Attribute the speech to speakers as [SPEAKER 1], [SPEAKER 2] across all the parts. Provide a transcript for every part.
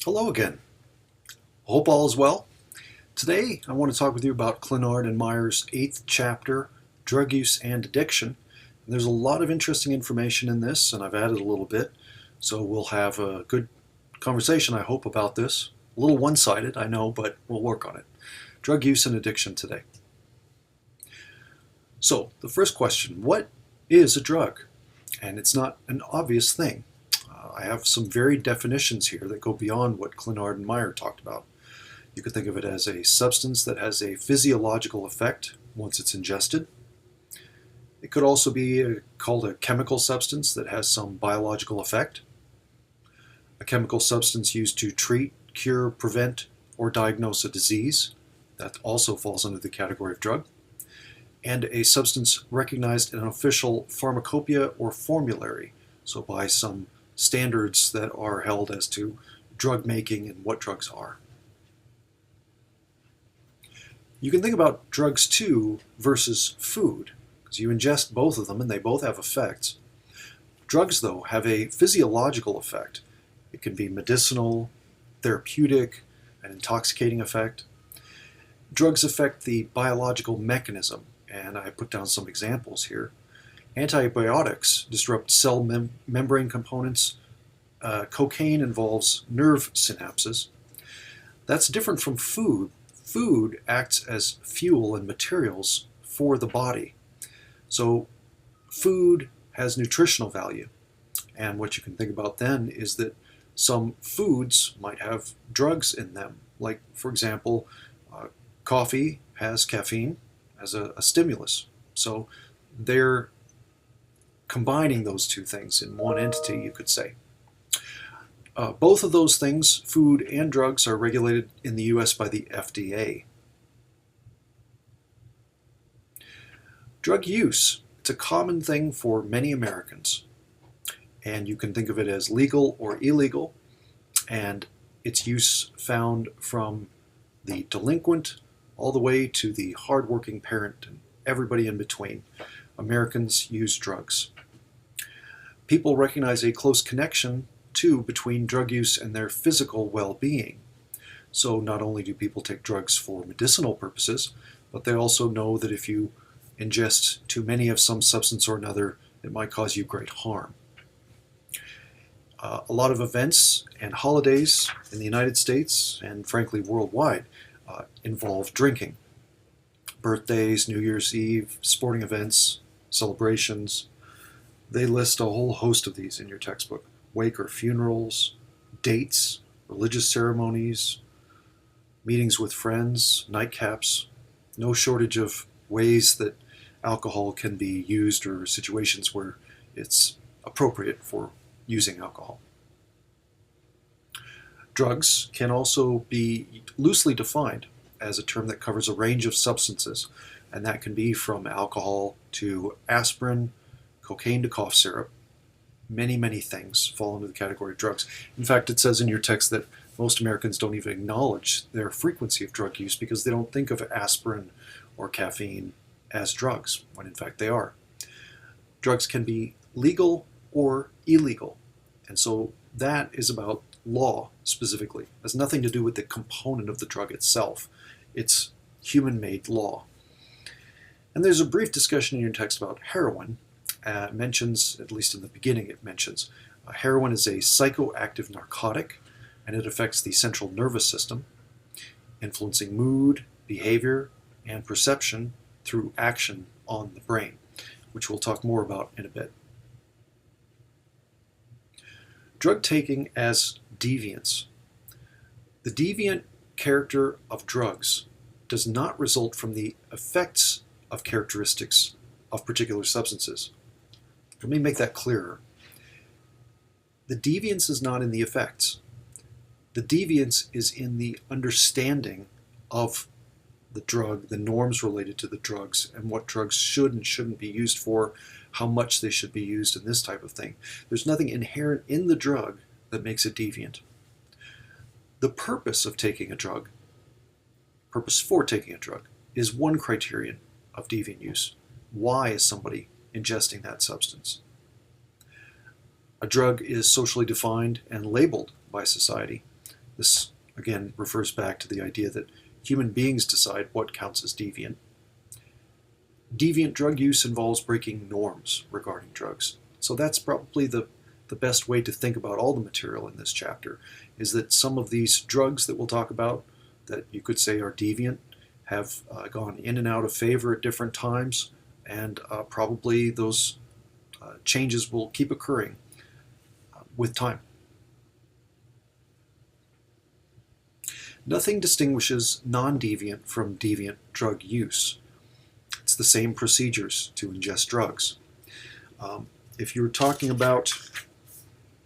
[SPEAKER 1] Hello again. Hope all is well. Today I want to talk with you about Clinard and Meyer's 8th chapter, Drug Use and Addiction. There's a lot of interesting information in this, and I've added a little bit, so we'll have a good conversation, I hope, about this. A little one-sided, I know, but we'll work on it. Drug use and addiction today. So, the first question, what is a drug? And it's not an obvious thing. I have some varied definitions here that go beyond what Clinard and Meyer talked about. You could think of it as a substance that has a physiological effect once it's ingested. It could also be called a chemical substance that has some biological effect. A chemical substance used to treat, cure, prevent, or diagnose a disease. That also falls under the category of drug. And a substance recognized in an official pharmacopoeia or formulary, so by some standards that are held as to drug making and what drugs are. You can think about drugs too versus food, because you ingest both of them and they both have effects. Drugs, though, have a physiological effect. It can be medicinal, therapeutic, an intoxicating effect. Drugs affect the biological mechanism, and I put down some examples here. Antibiotics disrupt cell membrane components. Cocaine involves nerve synapses. That's different from food. Food acts as fuel and materials for the body. So food has nutritional value. And what you can think about then is that some foods might have drugs in them. Like, for example, coffee has caffeine as a stimulus. So they're combining those two things in one entity, you could say. Both of those things, food and drugs, are regulated in the US by the FDA. Drug use, it's a common thing for many Americans. And you can think of it as legal or illegal, and its use found from the delinquent all the way to the hardworking parent and everybody in between. Americans use drugs. People recognize a close connection, too, between drug use and their physical well-being. So not only do people take drugs for medicinal purposes, but they also know that if you ingest too many of some substance or another, it might cause you great harm. A lot of events and holidays in the United States, and frankly worldwide, involve drinking. Birthdays, New Year's Eve, sporting events, celebrations. They list a whole host of these in your textbook. Wake or funerals, dates, religious ceremonies, meetings with friends, nightcaps. No shortage of ways that alcohol can be used or situations where it's appropriate for using alcohol. Drugs can also be loosely defined as a term that covers a range of substances, and that can be from alcohol to aspirin, cocaine to cough syrup. Many, many things fall into the category of drugs. In fact, it says in your text that most Americans don't even acknowledge their frequency of drug use because they don't think of aspirin or caffeine as drugs, when in fact they are. Drugs can be legal or illegal, and so that is about law specifically. It has nothing to do with the component of the drug itself. It's human-made law. And there's a brief discussion in your text about heroin. Mentions, at least in the beginning it mentions, heroin is a psychoactive narcotic, and it affects the central nervous system, influencing mood, behavior, and perception through action on the brain, which we'll talk more about in a bit. Drug taking as deviance. The deviant character of drugs does not result from the effects of characteristics of particular substances. Let me make that clearer. The deviance is not in the effects. The deviance is in the understanding of the drug, the norms related to the drugs, and what drugs should and shouldn't be used for, how much they should be used, and this type of thing. There's nothing inherent in the drug that makes it deviant. The purpose of taking a drug, purpose for taking a drug, is one criterion of deviant use. Why is somebody ingesting that substance? A drug is socially defined and labeled by society. This, again, refers back to the idea that human beings decide what counts as deviant. Deviant drug use involves breaking norms regarding drugs. So that's probably the best way to think about all the material in this chapter, is that some of these drugs that we'll talk about that you could say are deviant have gone in and out of favor at different times, and probably those changes will keep occurring with time. Nothing distinguishes non-deviant from deviant drug use. It's the same procedures to ingest drugs. If you're talking about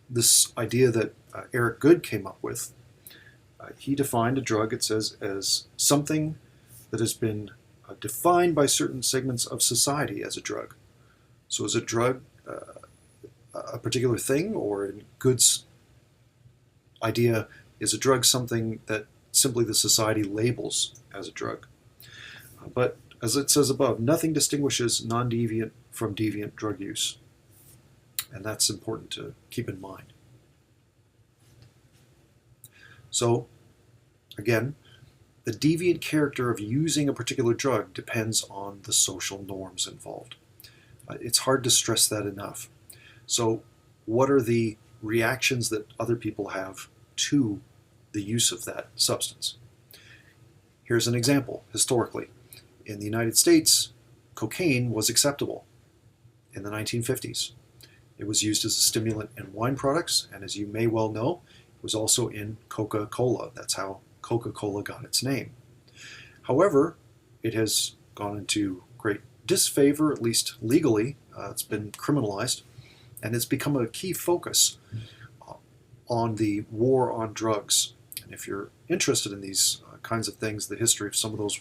[SPEAKER 1] this idea that Eric Goode came up with, he defined a drug, it says, as something that has been defined by certain segments of society as a drug. So is a drug a particular thing, or in Goode's idea, is a drug something that simply the society labels as a drug? But as it says above, nothing distinguishes non-deviant from deviant drug use. And that's important to keep in mind. So, again, the deviant character of using a particular drug depends on the social norms involved. It's hard to stress that enough. So, what are the reactions that other people have to the use of that substance? Here's an example, historically. In the United States, cocaine was acceptable in the 1950s. It was used as a stimulant in wine products, and as you may well know, it was also in Coca-Cola. That's how Coca-Cola got its name. However, it has gone into great disfavor, at least legally. It's been criminalized, and it's become a key focus on the war on drugs. And if you're interested in these kinds of things, the history of some of those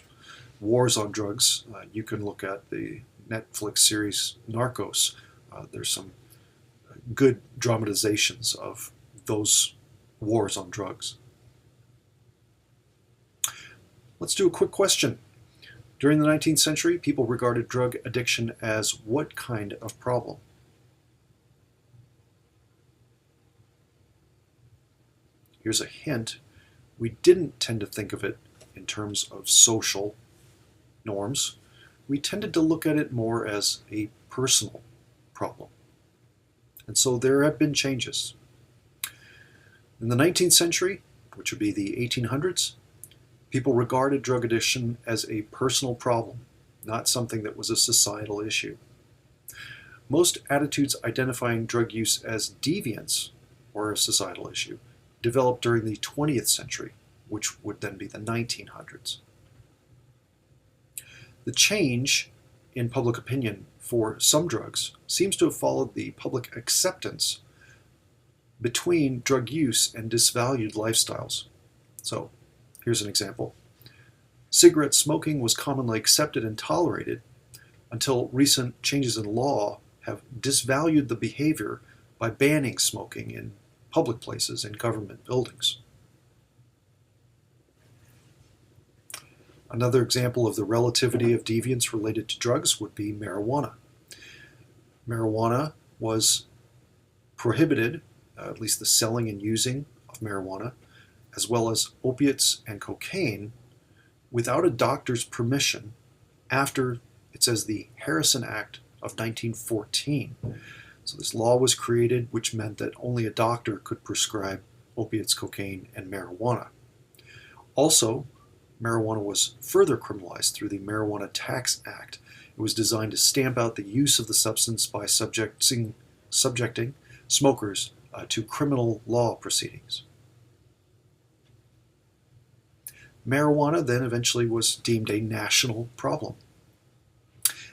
[SPEAKER 1] wars on drugs, you can look at the Netflix series Narcos. There's some good dramatizations of those wars on drugs. Let's do a quick question. During the 19th century, people regarded drug addiction as what kind of problem? Here's a hint. We didn't tend to think of it in terms of social norms. We tended to look at it more as a personal problem. And so there have been changes. In the 19th century, which would be the 1800s, people regarded drug addiction as a personal problem, not something that was a societal issue. Most attitudes identifying drug use as deviance or a societal issue developed during the 20th century, which would then be the 1900s. The change in public opinion for some drugs seems to have followed the public acceptance between drug use and disvalued lifestyles. So, here's an example. Cigarette smoking was commonly accepted and tolerated until recent changes in law have disvalued the behavior by banning smoking in public places and government buildings. Another example of the relativity of deviance related to drugs would be marijuana. Marijuana was prohibited, at least the selling and using of marijuana, as well as opiates and cocaine, without a doctor's permission after, it says, the Harrison Act of 1914. So this law was created, which meant that only a doctor could prescribe opiates, cocaine, and marijuana. Also, marijuana was further criminalized through the Marijuana Tax Act. It was designed to stamp out the use of the substance by subjecting smokers to criminal law proceedings. Marijuana then eventually was deemed a national problem.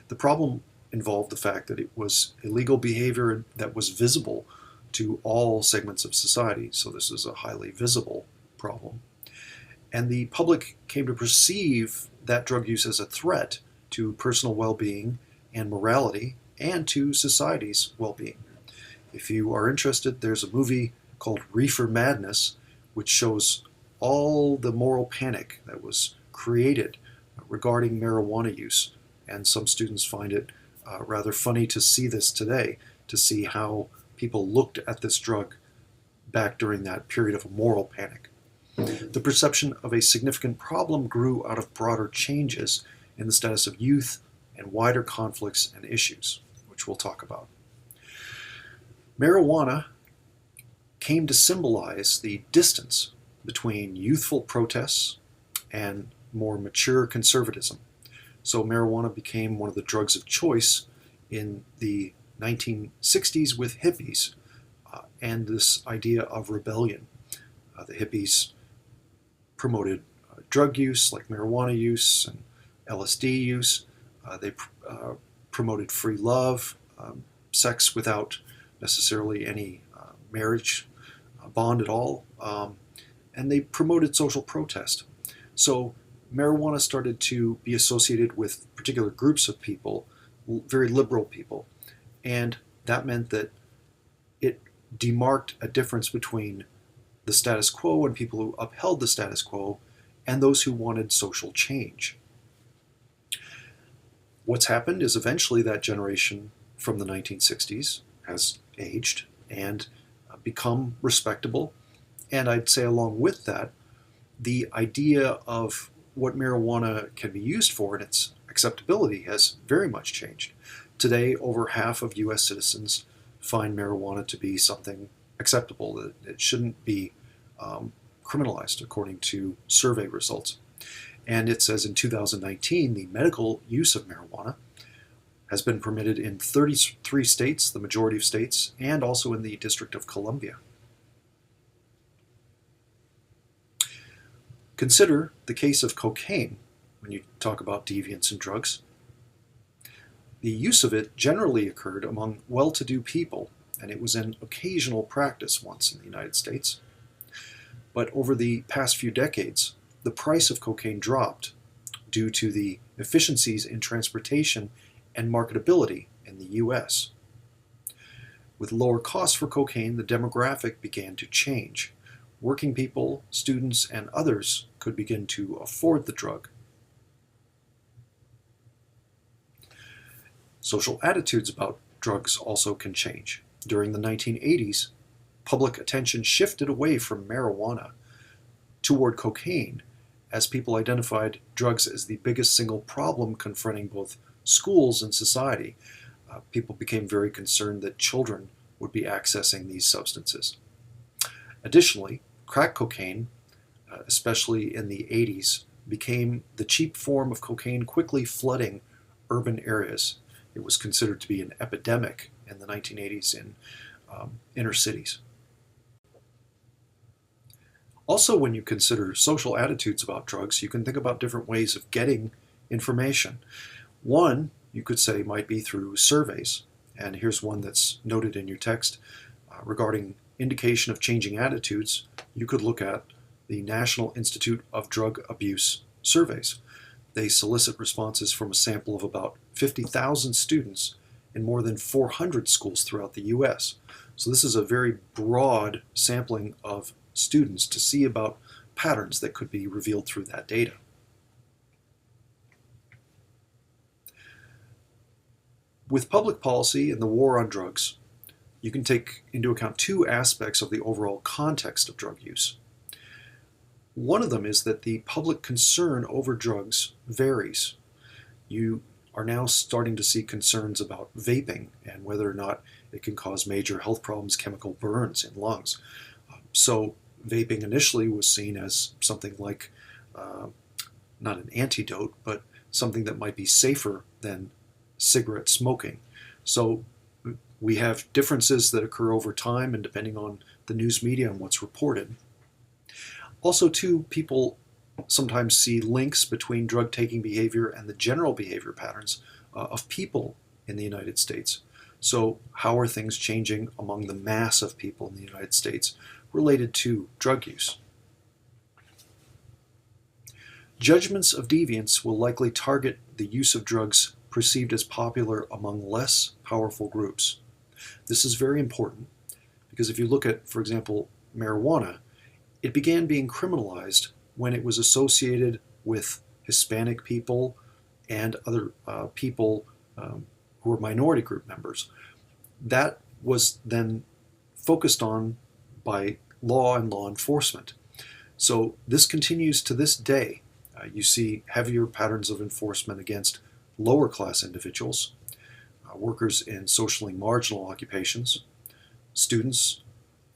[SPEAKER 1] The problem involved the fact that it was illegal behavior that was visible to all segments of society, so this is a highly visible problem. And the public came to perceive that drug use as a threat to personal well-being and morality and to society's well-being. If you are interested, there's a movie called Reefer Madness, which shows all the moral panic that was created regarding marijuana use. And some students find it rather funny to see this today, to see how people looked at this drug back during that period of moral panic. The perception of a significant problem grew out of broader changes in the status of youth and wider conflicts and issues, which we'll talk about. Marijuana came to symbolize the distance between youthful protests and more mature conservatism. So marijuana became one of the drugs of choice in the 1960s with hippies and this idea of rebellion. The hippies promoted drug use like marijuana use and LSD use. They promoted free love, sex without necessarily any marriage bond at all, and they promoted social protest. So marijuana started to be associated with particular groups of people, very liberal people, and that meant that it demarked a difference between the status quo and people who upheld the status quo and those who wanted social change. What's happened is eventually that generation from the 1960s has aged and become respectable. And I'd say along with that, the idea of what marijuana can be used for and its acceptability has very much changed. Today, over half of US citizens find marijuana to be something acceptable, that it shouldn't be criminalized according to survey results. And it says in 2019, the medical use of marijuana has been permitted in 33 states, the majority of states, and also in the District of Columbia. Consider the case of cocaine when you talk about deviance in drugs. The use of it generally occurred among well-to-do people, and it was an occasional practice once in the United States. But over the past few decades, the price of cocaine dropped due to the efficiencies in transportation and marketability in the US. With lower costs for cocaine, the demographic began to change. Working people, students, and others could begin to afford the drug. Social attitudes about drugs also can change. During the 1980s, public attention shifted away from marijuana toward cocaine as people identified drugs as the biggest single problem confronting both schools and society. People became very concerned that children would be accessing these substances. Additionally, crack cocaine, especially in the 80s, became the cheap form of cocaine, quickly flooding urban areas. It was considered to be an epidemic in the 1980s in inner cities. Also, when you consider social attitudes about drugs, you can think about different ways of getting information. One, you could say, might be through surveys. And here's one that's noted in your text regarding indication of changing attitudes. You could look at the National Institute of Drug Abuse surveys. They solicit responses from a sample of about 50,000 students in more than 400 schools throughout the US. So this is a very broad sampling of students to see about patterns that could be revealed through that data. With public policy and the war on drugs, you can take into account two aspects of the overall context of drug use. One of them is that the public concern over drugs varies. You are now starting to see concerns about vaping and whether or not it can cause major health problems, chemical burns in lungs. So vaping initially was seen as something like, not an antidote, but something that might be safer than cigarette smoking. So we have differences that occur over time and depending on the news media and what's reported. Also, too, people sometimes see links between drug-taking behavior and the general behavior patterns of people in the United States. So how are things changing among the mass of people in the United States related to drug use? Judgments of deviance will likely target the use of drugs perceived as popular among less powerful groups. This is very important because if you look at, for example, marijuana, it began being criminalized when it was associated with Hispanic people and other people who were minority group members. That was then focused on by law and law enforcement. So this continues to this day. You see heavier patterns of enforcement against lower class individuals, workers in socially marginal occupations, students,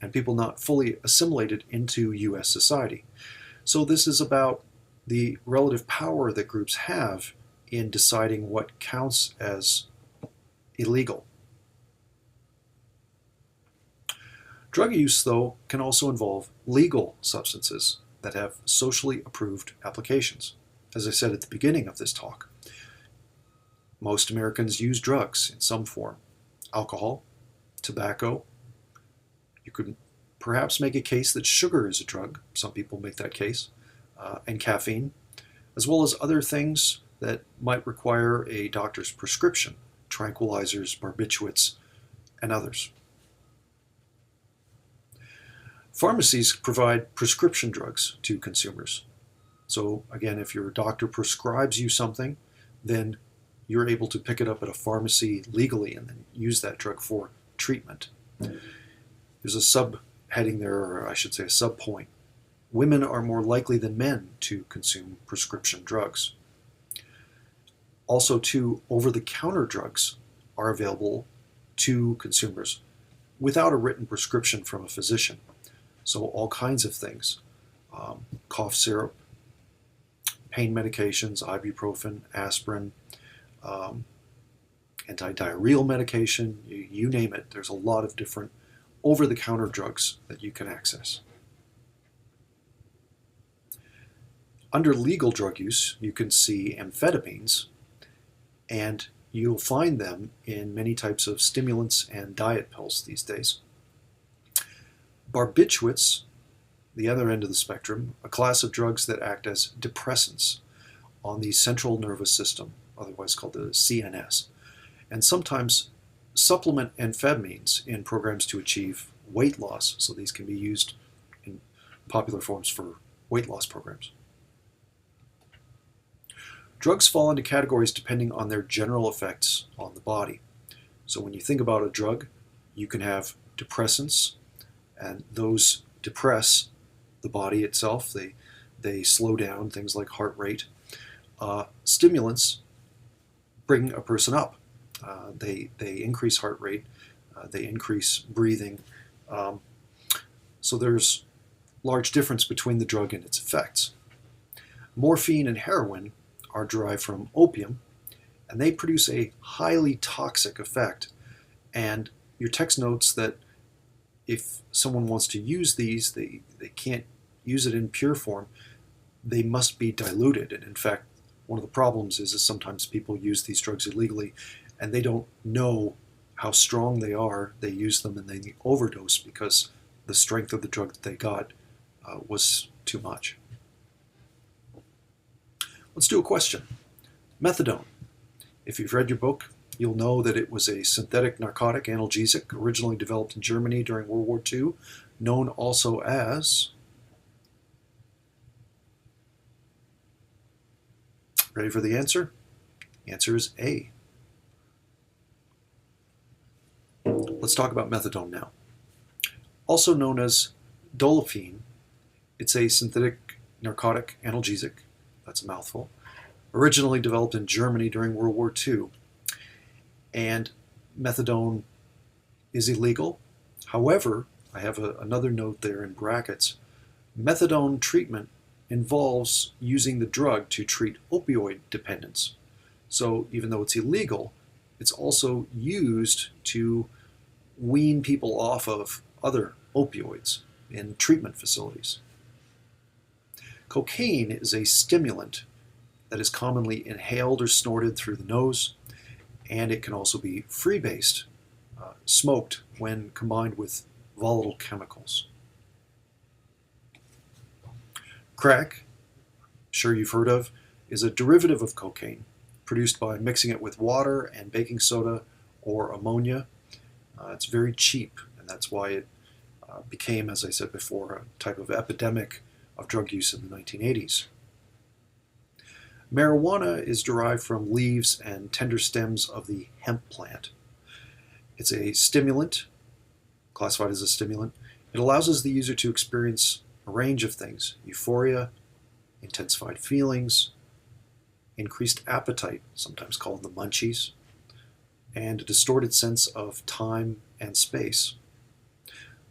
[SPEAKER 1] and people not fully assimilated into U.S. society. So this is about the relative power that groups have in deciding what counts as illegal. Drug use, though, can also involve legal substances that have socially approved applications. As I said at the beginning of this talk, most Americans use drugs in some form. Alcohol, tobacco. You could perhaps make a case that sugar is a drug. Some people make that case. And caffeine, as well as other things that might require a doctor's prescription, tranquilizers, barbiturates, and others. Pharmacies provide prescription drugs to consumers. So again, if your doctor prescribes you something, then you're able to pick it up at a pharmacy legally and then use that drug for treatment. There's a subheading there, or I should say a subpoint. Women are more likely than men to consume prescription drugs. Also, too, over-the-counter drugs are available to consumers without a written prescription from a physician. So all kinds of things, cough syrup, pain medications, ibuprofen, aspirin, anti-diarrheal medication, you name it. There's a lot of different over-the-counter drugs that you can access. Under legal drug use, you can see amphetamines, and you'll find them in many types of stimulants and diet pills these days. Barbiturates, the other end of the spectrum, a class of drugs that act as depressants on the central nervous system, otherwise called the CNS, and sometimes supplement amphetamines in programs to achieve weight loss. So these can be used in popular forms for weight loss programs. Drugs fall into categories depending on their general effects on the body. So when you think about a drug, you can have depressants, and those depress the body itself. They slow down things like heart rate. Stimulants bring a person up. They increase heart rate. They increase breathing. So there's large difference between the drug and its effects. Morphine and heroin are derived from opium, and they produce a highly toxic effect. And your text notes that if someone wants to use these, they can't use it in pure form. They must be diluted. And in fact, one of the problems is sometimes people use these drugs illegally and they don't know how strong they are. They use them and they overdose because the strength of the drug that they got was too much. Let's do a question. Methadone. If you've read your book, you'll know that it was a synthetic narcotic analgesic originally developed in Germany during World War II, known also as... Ready for the answer? The answer is A. Let's talk about methadone now. Also known as dolopine, it's a synthetic narcotic analgesic, that's a mouthful, originally developed in Germany during World War II. And methadone is illegal. However, I have another note there in brackets. Methadone treatment involves using the drug to treat opioid dependence. So even though it's illegal, it's also used to wean people off of other opioids in treatment facilities. Cocaine is a stimulant that is commonly inhaled or snorted through the nose, and it can also be freebased, smoked when combined with volatile chemicals. Crack, sure you've heard of, is a derivative of cocaine produced by mixing it with water and baking soda or ammonia. It's very cheap, and that's why it became, as I said before, a type of epidemic of drug use in the 1980s. Marijuana is derived from leaves and tender stems of the hemp plant. It's a stimulant, classified as a stimulant. It allows the user to experience a range of things: euphoria, intensified feelings, increased appetite, sometimes called the munchies, and a distorted sense of time and space.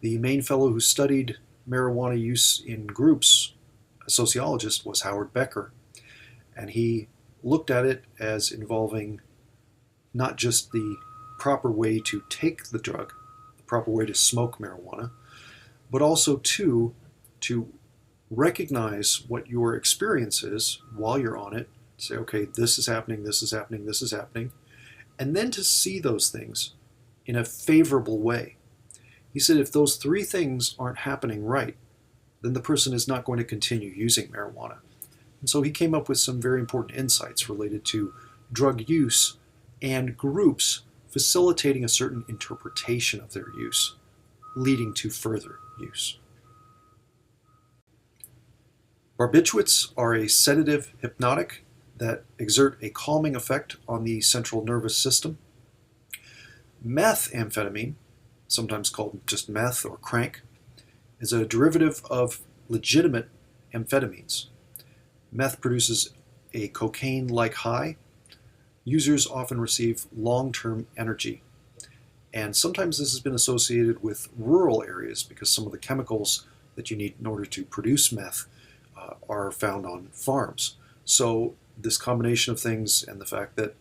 [SPEAKER 1] The main fellow who studied marijuana use in groups, a sociologist, was Howard Becker, and he looked at it as involving not just the proper way to take the drug, the proper way to smoke marijuana, but also to recognize what your experience is while you're on it. Say, okay, this is happening, this is happening, this is happening, and then to see those things in a favorable way. He said if those three things aren't happening right, then the person is not going to continue using marijuana. And so he came up with some very important insights related to drug use and groups facilitating a certain interpretation of their use, leading to further use. Barbiturates are a sedative hypnotic that exert a calming effect on the central nervous system. Methamphetamine, sometimes called just meth or crank, is a derivative of legitimate amphetamines. Meth produces a cocaine-like high. Users often receive long-term energy. And sometimes this has been associated with rural areas because some of the chemicals that you need in order to produce meth are found on farms. So this combination of things and the fact that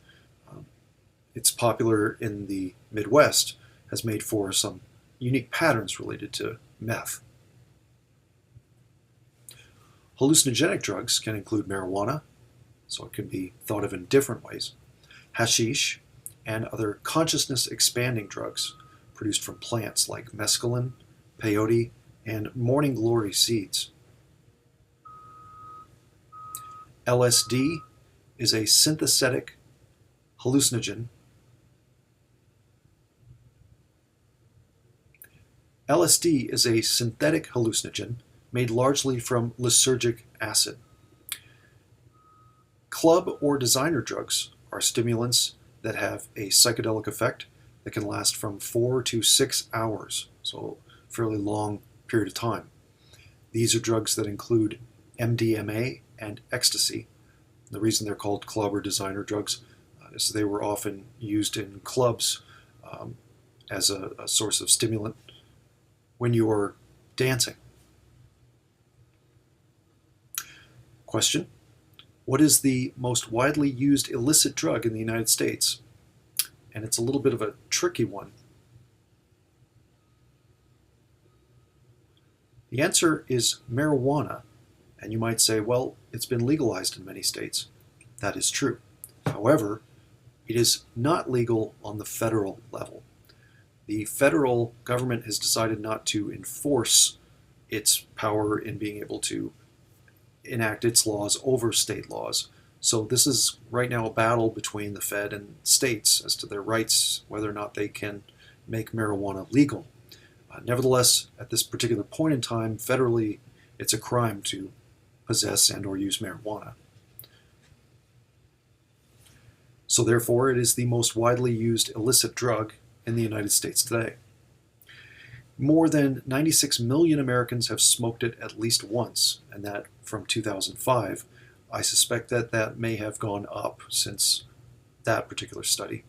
[SPEAKER 1] it's popular in the Midwest has made for some unique patterns related to meth. Hallucinogenic drugs can include marijuana, so it can be thought of in different ways, hashish, and other consciousness-expanding drugs produced from plants like mescaline, peyote, and morning glory seeds. LSD is a synthetic hallucinogen. LSD is a synthetic hallucinogen made largely from lysergic acid. Club or designer drugs are stimulants that have a psychedelic effect that can last from 4 to 6 hours, so a fairly long period of time. These are drugs that include MDMA and ecstasy. The reason they're called club or designer drugs is they were often used in clubs as a source of stimulant when you were dancing. Question: what is the most widely used illicit drug in the United States? And it's a little bit of a tricky one. The answer is marijuana. And you might say, well, it's been legalized in many states. That is true. However, it is not legal on the federal level. The federal government has decided not to enforce its power in being able to enact its laws over state laws. So this is right now a battle between the Fed and states as to their rights, whether or not they can make marijuana legal. Nevertheless, at this particular point in time, federally, it's a crime to possess and or use marijuana. So therefore, it is the most widely used illicit drug in the United States today. More than 96 million Americans have smoked it at least once, and that from 2005. I suspect that that may have gone up since that particular study.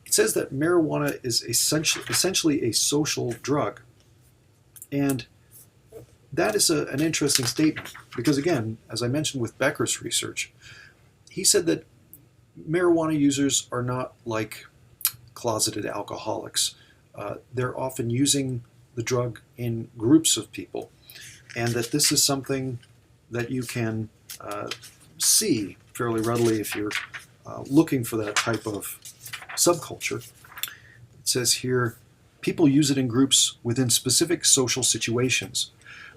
[SPEAKER 1] It says that marijuana is essentially a social drug. And that is an interesting statement because, again, as I mentioned with Becker's research, he said that marijuana users are not like closeted alcoholics. They're often using the drug in groups of people, and that this is something that you can see fairly readily if you're looking for that type of subculture. It says here, people use it in groups within specific social situations.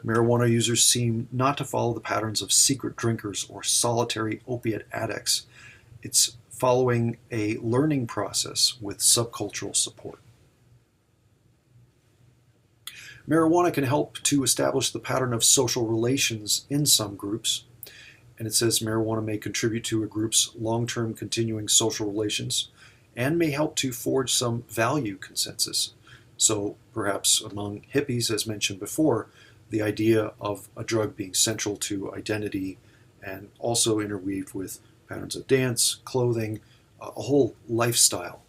[SPEAKER 1] Marijuana users seem not to follow the patterns of secret drinkers or solitary opiate addicts. It's following a learning process with subcultural support. Marijuana can help to establish the pattern of social relations in some groups. And it says marijuana may contribute to a group's long-term continuing social relations and may help to forge some value consensus. So perhaps among hippies, as mentioned before, the idea of a drug being central to identity and also interweaved with patterns of dance, clothing, a whole lifestyle.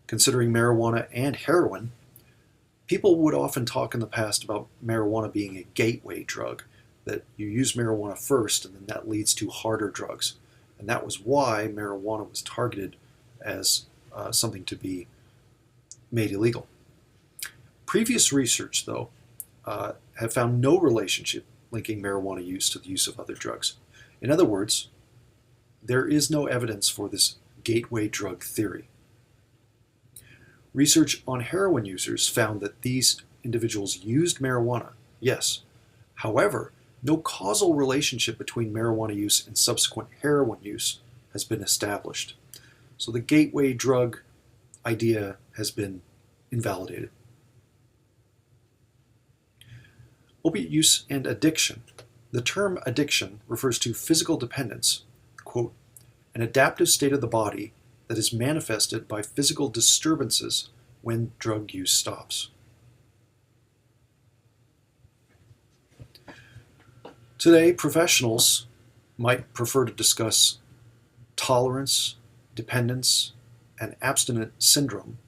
[SPEAKER 1] Considering marijuana and heroin, people would often talk in the past about marijuana being a gateway drug, that you use marijuana first and then that leads to harder drugs. And that was why marijuana was targeted as something to be made illegal. Previous research, though, have found no relationship linking marijuana use to the use of other drugs. In other words, there is no evidence for this gateway drug theory. Research on heroin users found that these individuals used marijuana, yes. However, no causal relationship between marijuana use and subsequent heroin use has been established. So the gateway drug idea has been invalidated. Opiate use and addiction. The term addiction refers to physical dependence, quote, an adaptive state of the body that is manifested by physical disturbances when drug use stops. Today, professionals might prefer to discuss tolerance, dependence, and abstinent syndrome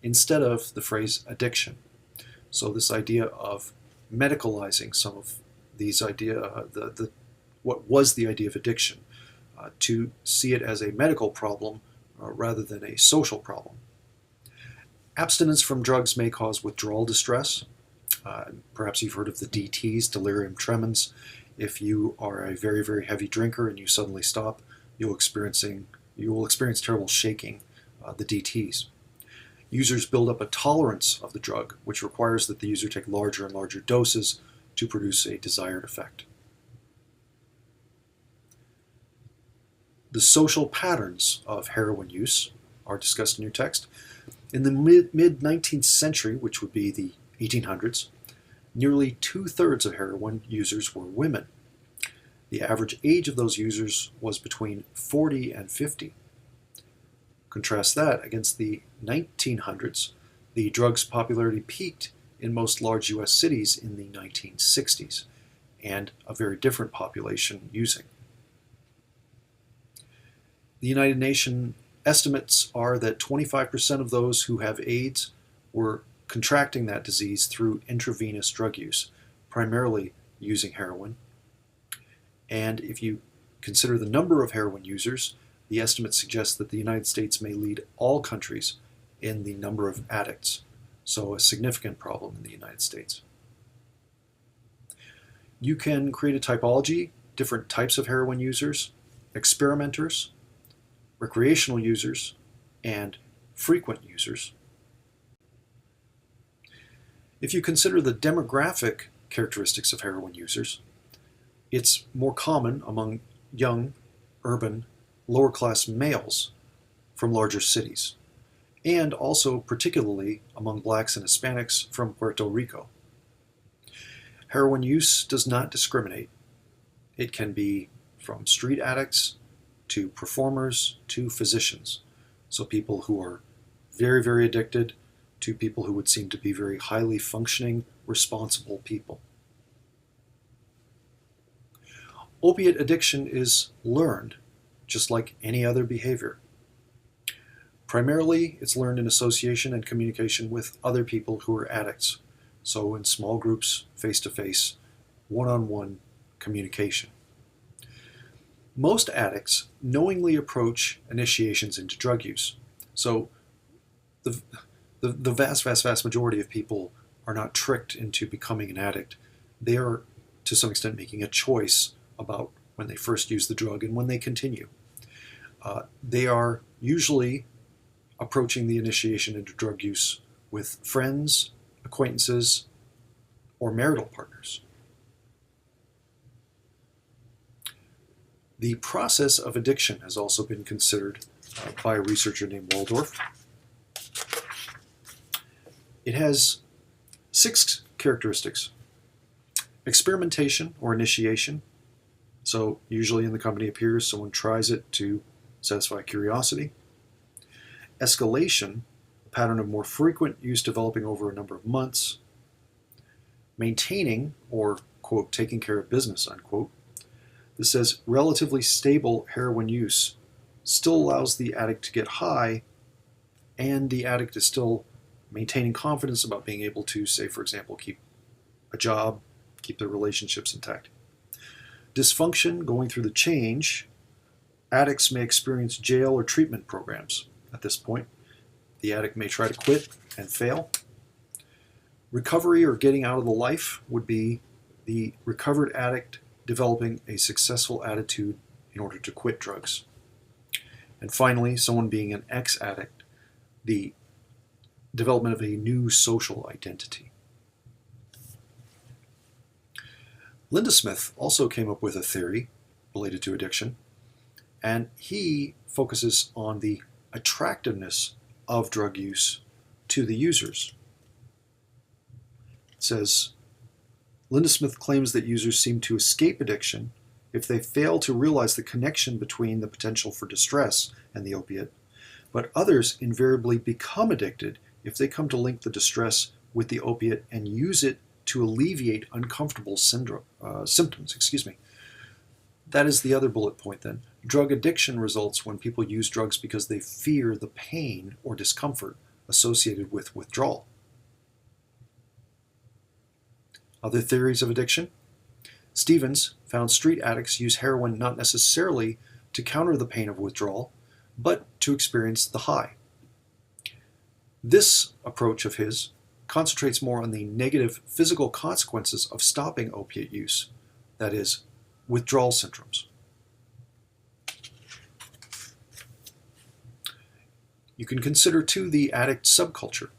[SPEAKER 1] instead of the phrase addiction. So this idea of medicalizing some of these what was the idea of addiction, to see it as a medical problem rather than a social problem. Abstinence from drugs may cause withdrawal distress. Perhaps you've heard of the DTs, delirium tremens. If you are a very, very heavy drinker and you suddenly stop, you will experience terrible shaking, the DTs. Users build up a tolerance of the drug, which requires that the user take larger and larger doses to produce a desired effect. The social patterns of heroin use are discussed in your text. In the mid-19th century, which would be the 1800s, nearly 2/3 of heroin users were women. The average age of those users was between 40 and 50. Contrast that against the 1900s. The drug's popularity peaked in most large US cities in the 1960s, and a very different population using. The United Nations estimates are that 25% of those who have AIDS were contracting that disease through intravenous drug use, primarily using heroin. And if you consider the number of heroin users, the estimate suggests that the United States may lead all countries in the number of addicts, so a significant problem in the United States. You can create a typology, different types of heroin users, experimenters, recreational users, and frequent users. If you consider the demographic characteristics of heroin users, it's more common among young, urban, lower-class males from larger cities, and also particularly among blacks and Hispanics from Puerto Rico. Heroin use does not discriminate. It can be from street addicts to performers to physicians, so people who are very, very addicted to people who would seem to be very highly functioning, responsible people. Opiate addiction is learned, just like any other behavior. Primarily, it's learned in association and communication with other people who are addicts, so in small groups, face-to-face, one-on-one communication. Most addicts knowingly approach initiations into drug use, so the vast majority of people are not tricked into becoming an addict. They are, to some extent, making a choice about when they first use the drug and when they continue. They are usually approaching the initiation into drug use with friends, acquaintances, or marital partners. The process of addiction has also been considered by a researcher named Waldorf. It has 6 characteristics. Experimentation or initiation. So usually in the company of peers, someone tries it to satisfy curiosity. Escalation, pattern of more frequent use developing over a number of months, maintaining, or, quote, taking care of business, unquote. This says relatively stable heroin use still allows the addict to get high, and the addict is still maintaining confidence about being able to, say, for example, keep a job, keep their relationships intact. Dysfunction, going through the change, addicts may experience jail or treatment programs at this point. The addict may try to quit and fail. Recovery or getting out of the life would be the recovered addict developing a successful attitude in order to quit drugs. And finally, someone being an ex-addict, the development of a new social identity. Linda Smith also came up with a theory related to addiction, and he focuses on the attractiveness of drug use to the users. It says, Linda Smith claims that users seem to escape addiction if they fail to realize the connection between the potential for distress and the opiate, but others invariably become addicted if they come to link the distress with the opiate and use it to alleviate uncomfortable symptoms. That is the other bullet point then. Drug addiction results when people use drugs because they fear the pain or discomfort associated with withdrawal. Other theories of addiction. Stevens found street addicts use heroin not necessarily to counter the pain of withdrawal, but to experience the high. This approach of his concentrates more on the negative physical consequences of stopping opiate use, that is, withdrawal syndromes. You can consider, too, the addict subculture.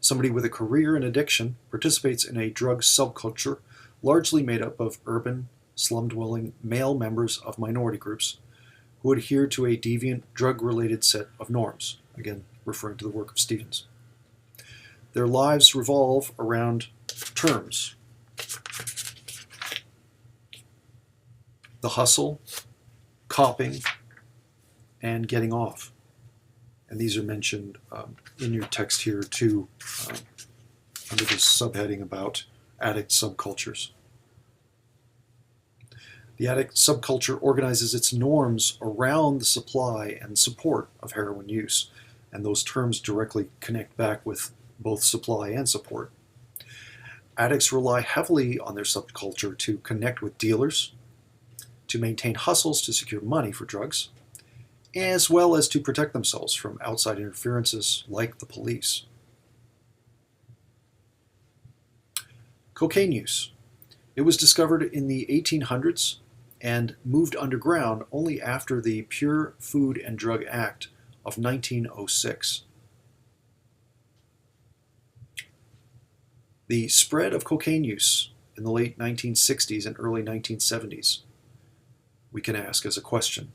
[SPEAKER 1] Somebody with a career in addiction participates in a drug subculture largely made up of urban, slum-dwelling male members of minority groups who adhere to a deviant, drug-related set of norms, again, referring to the work of Stevens. Their lives revolve around terms: the hustle, copping, and getting off. And these are mentioned in your text here too, under this subheading about addict subcultures. The addict subculture organizes its norms around the supply and support of heroin use, and those terms directly connect back with both supply and support. Addicts rely heavily on their subculture to connect with dealers, to maintain hustles to secure money for drugs, as well as to protect themselves from outside interferences like the police. Cocaine use. It was discovered in the 1800s and moved underground only after the Pure Food and Drug Act of 1906. The spread of cocaine use in the late 1960s and early 1970s, we can ask as a question,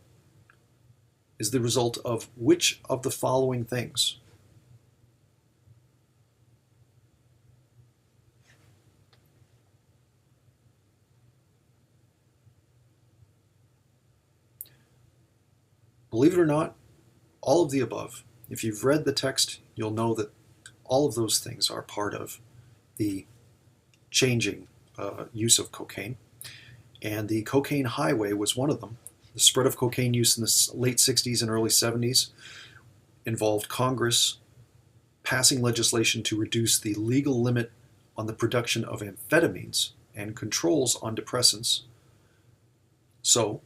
[SPEAKER 1] is the result of which of the following things? Believe it or not, all of the above. If you've read the text, you'll know that all of those things are part of the changing use of cocaine. And the cocaine highway was one of them. The spread of cocaine use in the late 60s and early 70s involved Congress passing legislation to reduce the legal limit on the production of amphetamines and controls on depressants. So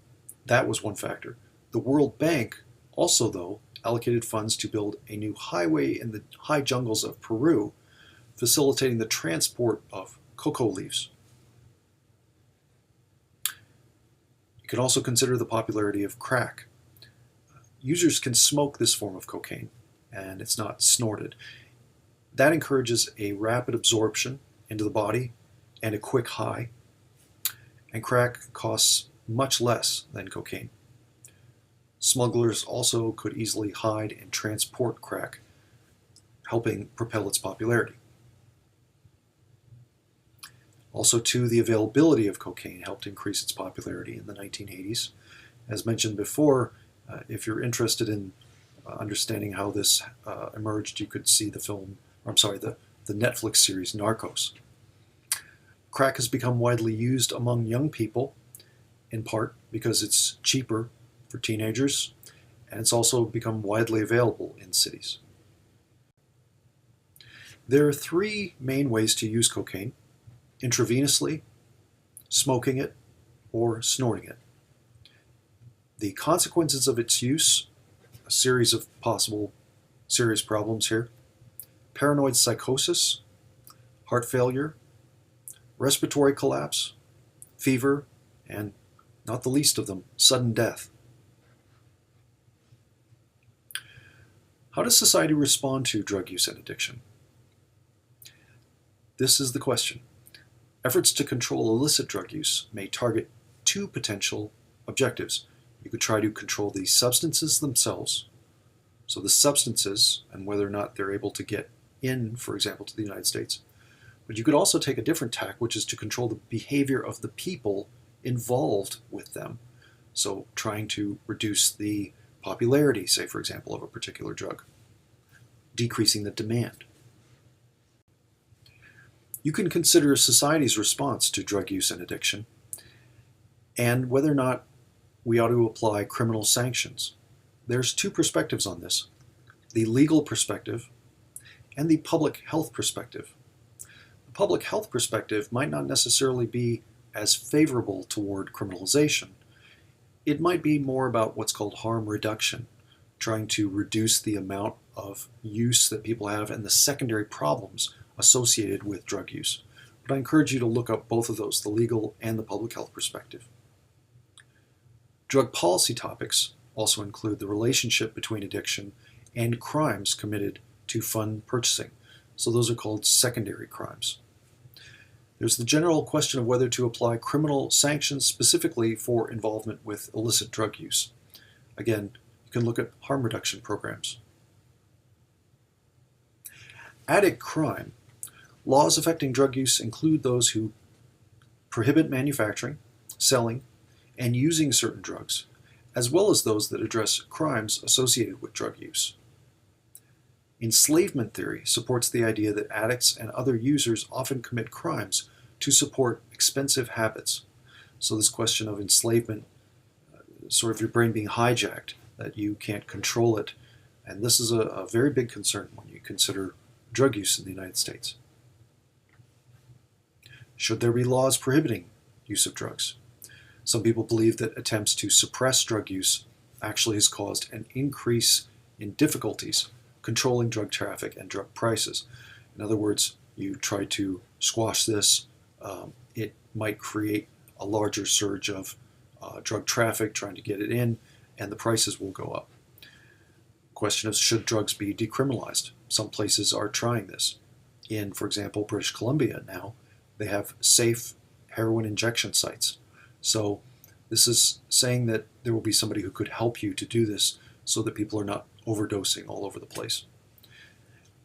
[SPEAKER 1] that was one factor. The World Bank also, though, allocated funds to build a new highway in the high jungles of Peru, facilitating the transport of cocoa leaves. You can also consider the popularity of crack. Users can smoke this form of cocaine, and it's not snorted. That encourages a rapid absorption into the body and a quick high, and crack costs much less than cocaine. Smugglers also could easily hide and transport crack, helping propel its popularity. Also, too, the availability of cocaine helped increase its popularity in the 1980s. As mentioned before, if you're interested in understanding how this emerged, you could see the film, or I'm sorry, the Netflix series Narcos. Crack has become widely used among young people, in part because it's cheaper for teenagers, and it's also become widely available in cities. There are three main ways to use cocaine: intravenously, smoking it, or snorting it. The consequences of its use, a series of possible serious problems here: paranoid psychosis, heart failure, respiratory collapse, fever, and, not the least of them, sudden death. How does society respond to drug use and addiction? This is the question. Efforts to control illicit drug use may target two potential objectives. You could try to control the substances themselves, so the substances and whether or not they're able to get in, for example, to the United States. But you could also take a different tack, which is to control the behavior of the people involved with them. So trying to reduce the popularity, say, for example, of a particular drug, decreasing the demand. You can consider society's response to drug use and addiction, and whether or not we ought to apply criminal sanctions. There's two perspectives on this: the legal perspective and the public health perspective. The public health perspective might not necessarily be as favorable toward criminalization. It might be more about what's called harm reduction, trying to reduce the amount of use that people have and the secondary problems associated with drug use. But I encourage you to look up both of those, the legal and the public health perspective. Drug policy topics also include the relationship between addiction and crimes committed to fund purchasing. So those are called secondary crimes. There's the general question of whether to apply criminal sanctions specifically for involvement with illicit drug use. Again, you can look at harm reduction programs. Addict crime. Laws affecting drug use include those who prohibit manufacturing, selling, and using certain drugs, as well as those that address crimes associated with drug use. Enslavement theory supports the idea that addicts and other users often commit crimes to support expensive habits. So this question of enslavement, sort of your brain being hijacked, that you can't control it, and this is a very big concern when you consider drug use in the United States. Should there be laws prohibiting use of drugs? Some people believe that attempts to suppress drug use actually has caused an increase in difficulties controlling drug traffic and drug prices. In other words, you try to squash this, it might create a larger surge of drug traffic trying to get it in, and the prices will go up. Question is, should drugs be decriminalized? Some places are trying this. In, for example, British Columbia now, they have safe heroin injection sites. So this is saying that there will be somebody who could help you to do this so that people are not overdosing all over the place.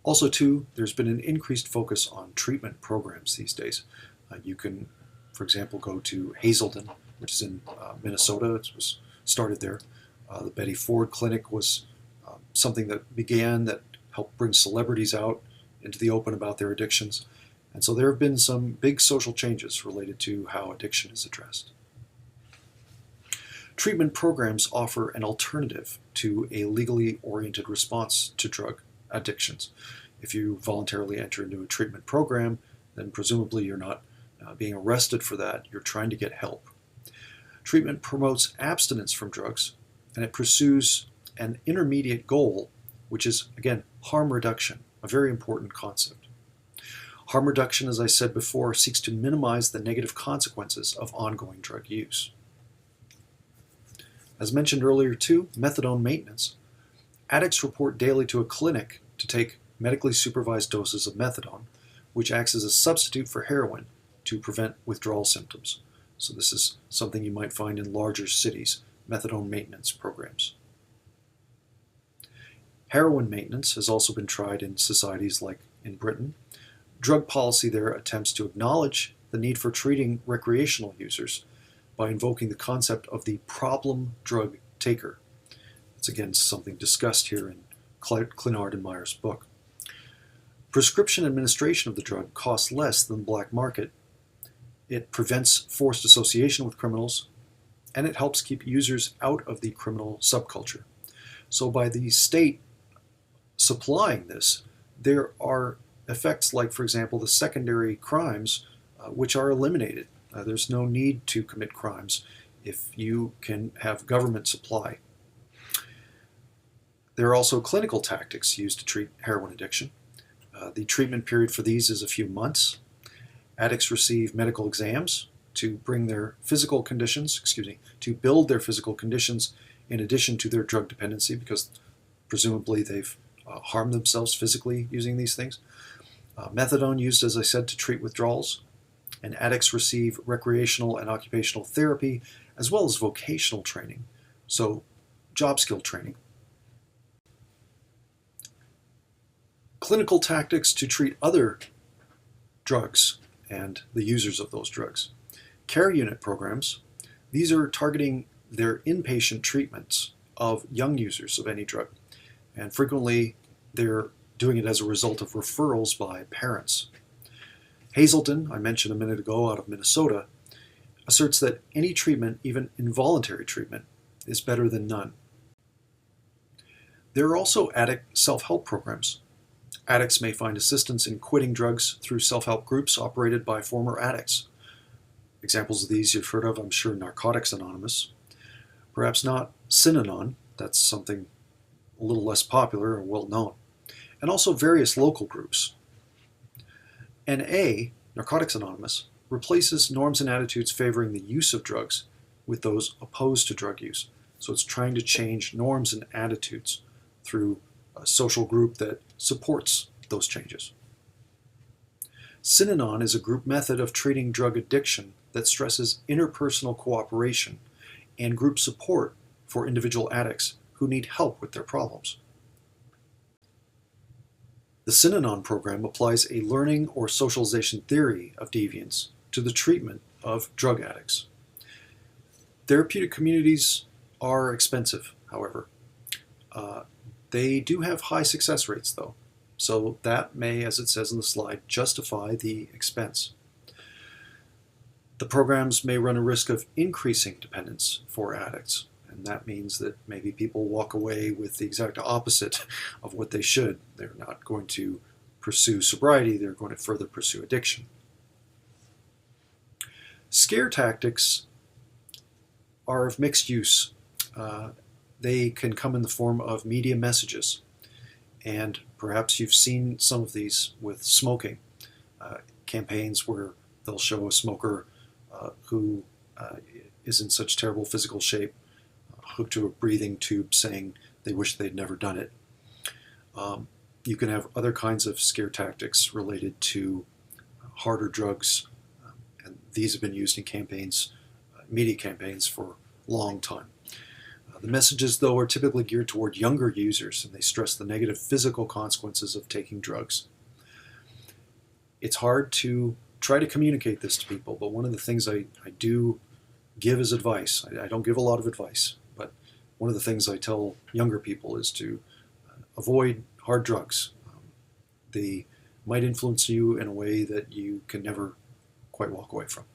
[SPEAKER 1] Also, too, there's been an increased focus on treatment programs these days. You can, for example, go to Hazelden, which is in Minnesota. It was started there. The Betty Ford Clinic was something that began that helped bring celebrities out into the open about their addictions. And so there have been some big social changes related to how addiction is addressed. Treatment programs offer an alternative to a legally oriented response to drug addictions. If you voluntarily enter into a treatment program, then presumably you're not being arrested for that. You're trying to get help. Treatment promotes abstinence from drugs, and it pursues an intermediate goal, which is, again, harm reduction, a very important concept. Harm reduction, as I said before, seeks to minimize the negative consequences of ongoing drug use. As mentioned earlier too, methadone maintenance. Addicts report daily to a clinic to take medically supervised doses of methadone, which acts as a substitute for heroin to prevent withdrawal symptoms. So this is something you might find in larger cities, methadone maintenance programs. Heroin maintenance has also been tried in societies like in Britain. Drug policy there attempts to acknowledge the need for treating recreational users by invoking the concept of the problem drug taker. It's again something discussed here in Clinard and Meyer's book. Prescription administration of the drug costs less than the black market. It prevents forced association with criminals, and it helps keep users out of the criminal subculture. So by the state supplying this, there are effects like, for example, the secondary crimes, which are eliminated. There's no need to commit crimes if you can have government supply. There are also clinical tactics used to treat heroin addiction. The treatment period for these is a few months. Addicts receive medical exams to bring their physical conditions, to build their physical conditions in addition to their drug dependency, because presumably they've harmed themselves physically using these things. Methadone used, as I said, to treat withdrawals. And addicts receive recreational and occupational therapy as well as vocational training, so job skill training. Clinical tactics to treat other drugs and the users of those drugs. Care unit programs, these are targeting their inpatient treatments of young users of any drug, and frequently they're doing it as a result of referrals by parents. Hazelton, I mentioned a minute ago, out of Minnesota, asserts that any treatment, even involuntary treatment, is better than none. There are also addict self-help programs. Addicts may find assistance in quitting drugs through self-help groups operated by former addicts. Examples of these you've heard of, I'm sure, Narcotics Anonymous. Perhaps not Synanon, that's something a little less popular or well known. And also various local groups. NA, Narcotics Anonymous, replaces norms and attitudes favoring the use of drugs with those opposed to drug use. So it's trying to change norms and attitudes through a social group that supports those changes. Synanon is a group method of treating drug addiction that stresses interpersonal cooperation and group support for individual addicts who need help with their problems. The Synanon program applies a learning or socialization theory of deviance to the treatment of drug addicts. Therapeutic communities are expensive, however. They do have high success rates, though, so that may, as it says in the slide, justify the expense. The programs may run a risk of increasing dependence for addicts, and that means that maybe people walk away with the exact opposite of what they should. They're not going to pursue sobriety, they're going to further pursue addiction. Scare tactics are of mixed use. They can come in the form of media messages, and perhaps you've seen some of these with smoking. Campaigns where they'll show a smoker who is in such terrible physical shape, hooked to a breathing tube, saying they wish they'd never done it. You can have other kinds of scare tactics related to harder drugs, and these have been used in campaigns, media campaigns, for a long time. The messages, though, are typically geared toward younger users, and they stress the negative physical consequences of taking drugs. It's hard to try to communicate this to people, but one of the things I do give as advice, I don't give a lot of advice, but one of the things I tell younger people is to avoid hard drugs. They might influence you in a way that you can never quite walk away from.